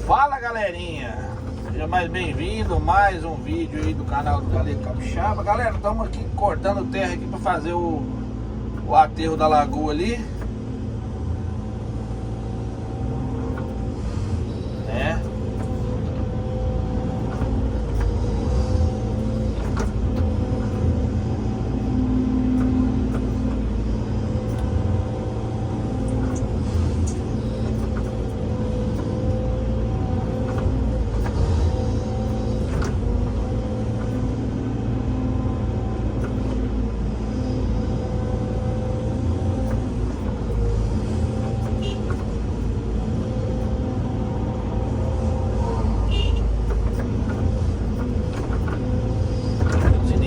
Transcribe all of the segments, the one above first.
Fala galerinha, seja mais bem-vindo, mais um vídeo aí do canal do Galego Capixaba. Galera, estamos aqui cortando terra aqui para fazer o aterro da lagoa ali, né?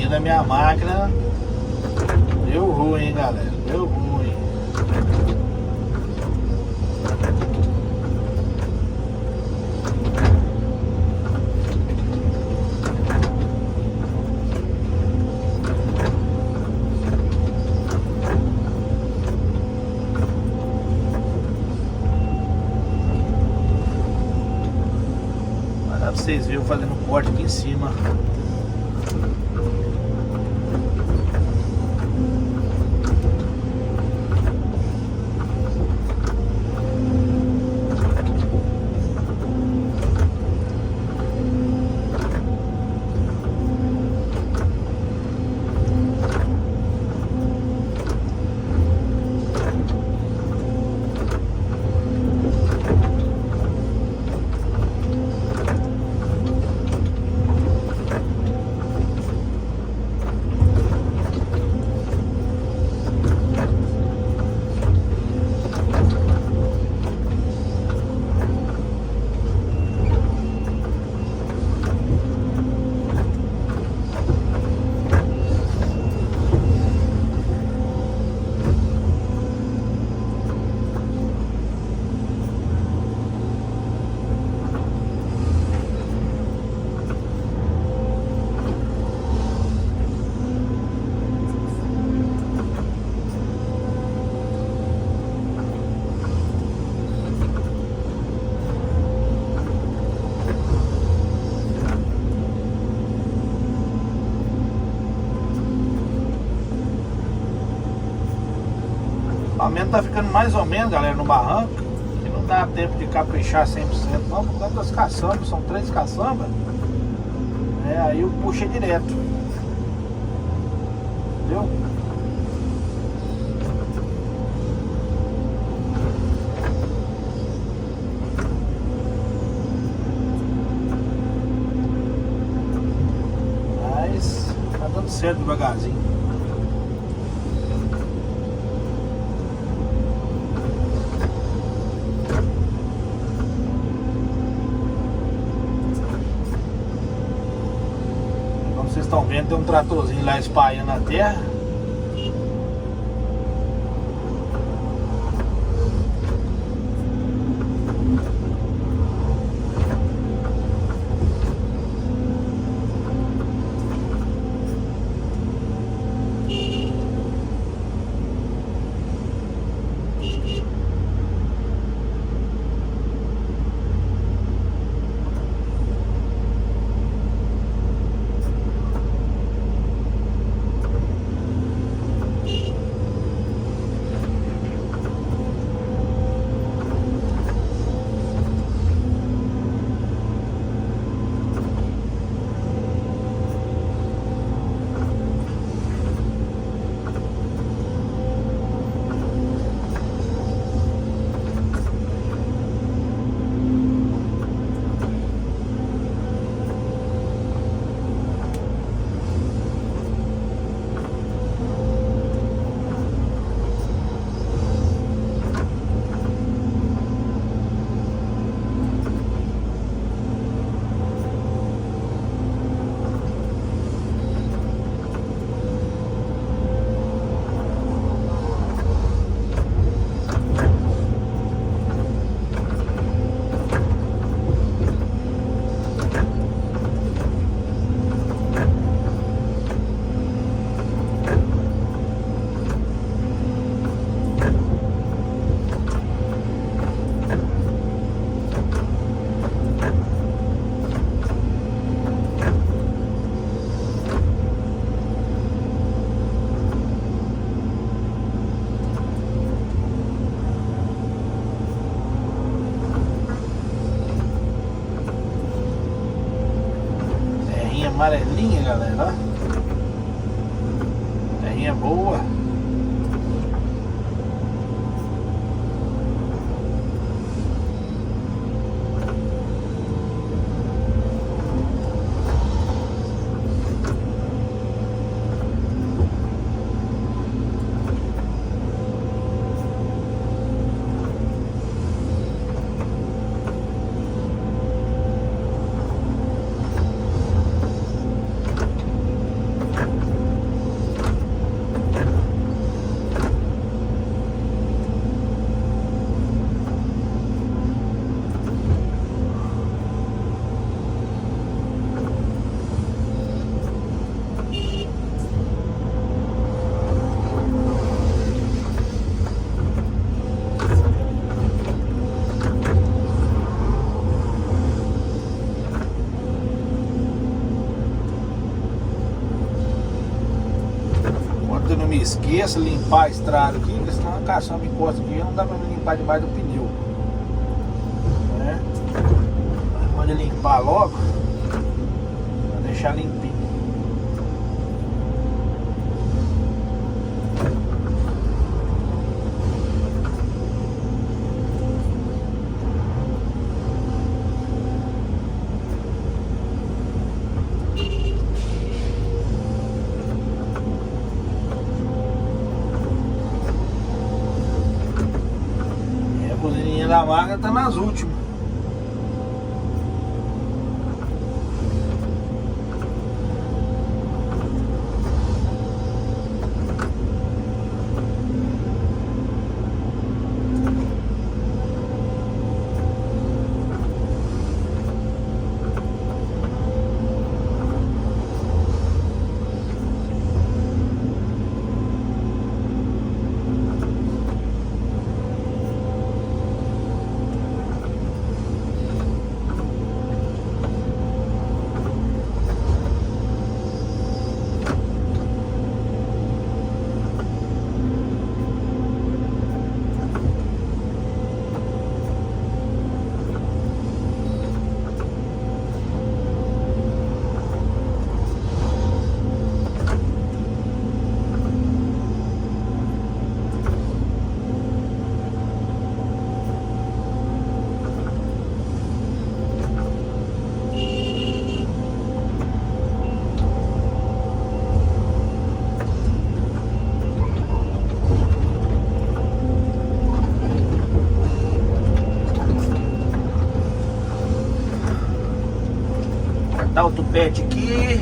Da minha máquina deu ruim, hein, galera, deu ruim. Mas dá pra vocês verem fazendo um corte aqui em cima. O aumento tá ficando mais ou menos, galera, no barranco, que não dá tempo de caprichar 100% não, por causa das caçambas, são 3 caçambas, aí eu puxei direto, entendeu? Mas tá dando certo devagarzinho. Vocês estão vendo, tem um tratorzinho lá espalhando a terra. amarelinha, galera, ó. Terrinha boa. Eu não me esqueça limpar a estrada aqui, porque senão a caçamba encosta aqui, não dá pra me limpar debaixo do pneu, né? Pode limpar logo pra deixar limpinho. Da vaga tá nas últimas. Cortar o tupete aqui.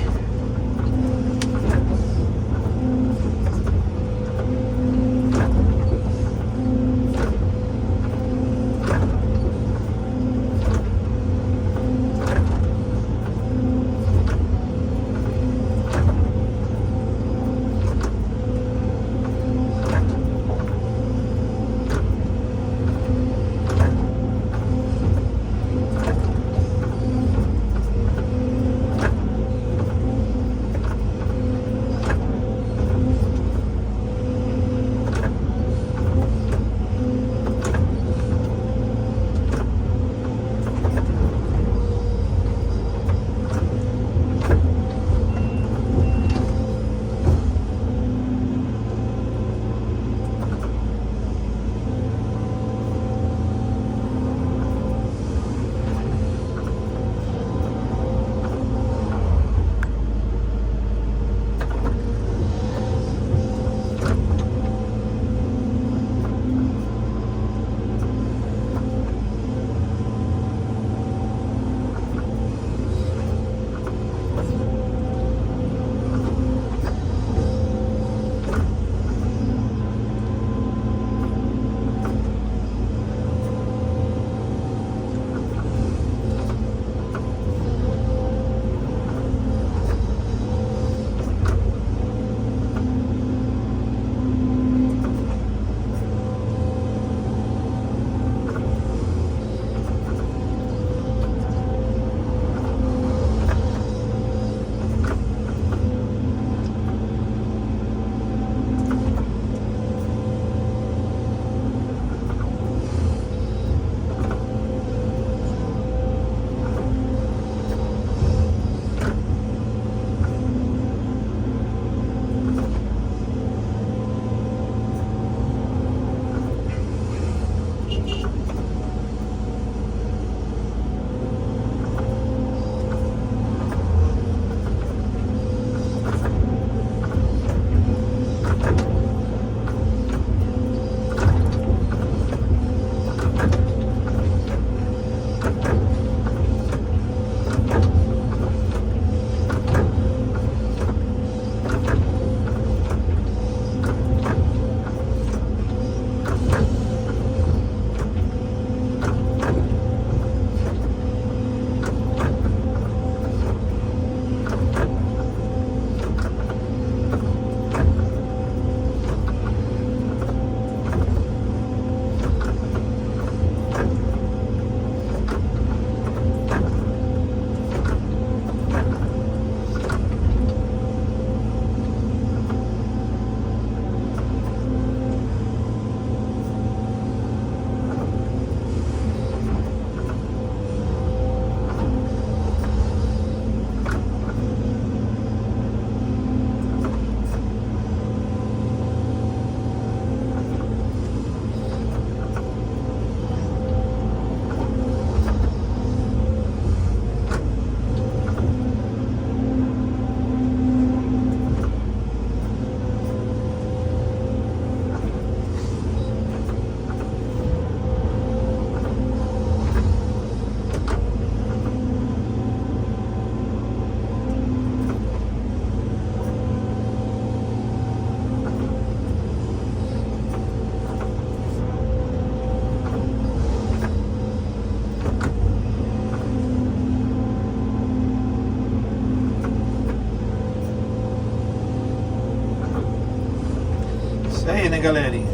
né, galerinha?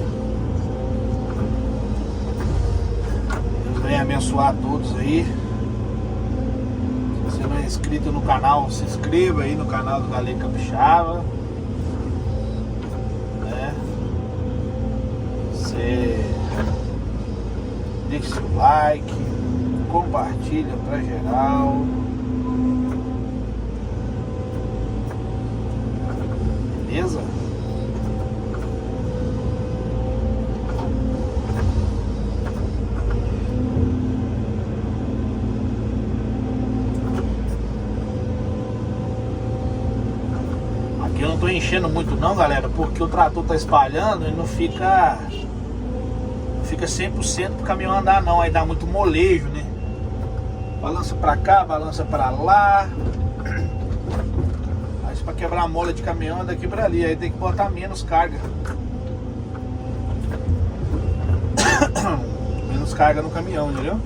Deus venha abençoar todos aí. Se você não é inscrito no canal, se inscreva aí no canal do Galego Capixaba, né? Você deixe seu like, compartilha pra geral. Beleza? Aqui eu não tô enchendo muito não, galera, porque o trator tá espalhando e não fica 100% pro caminhão andar não, aí dá muito molejo, né? Balança pra cá, balança pra lá. Aí pra quebrar a mola de caminhão é daqui pra ali, aí tem que botar menos carga. Menos carga no caminhão, entendeu?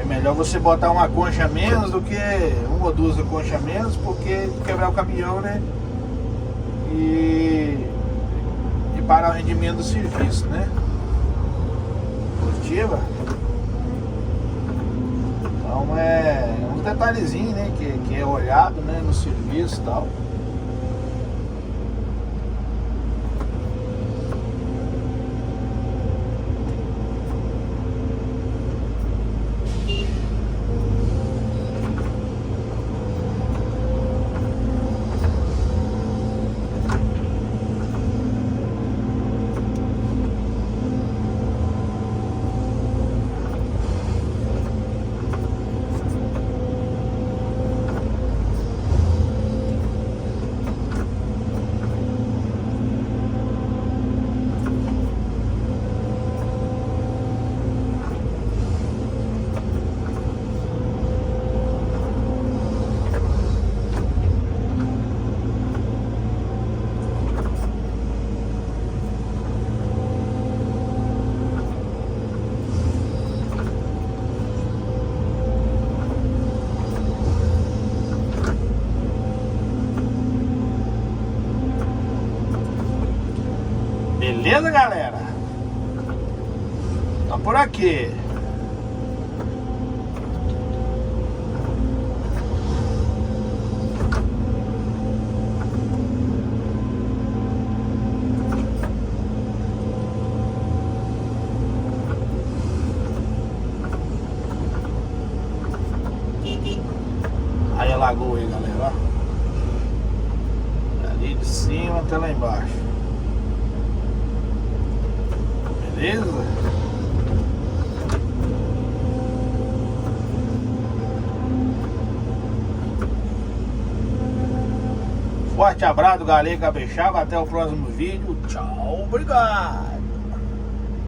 É melhor você botar uma concha a menos do que uma ou duas conchas a menos, porque quebrar o caminhão, né? E parar o rendimento do serviço, né? Positiva. Então é um detalhezinho, né? Que é olhado, né? No serviço e tal. Beleza, galera? Tá por aqui. Aí a lagoa aí, galera, ó. Ali de cima até lá embaixo. Beleza? Forte abraço, Galego Capixaba. Até o próximo vídeo. Tchau, obrigado.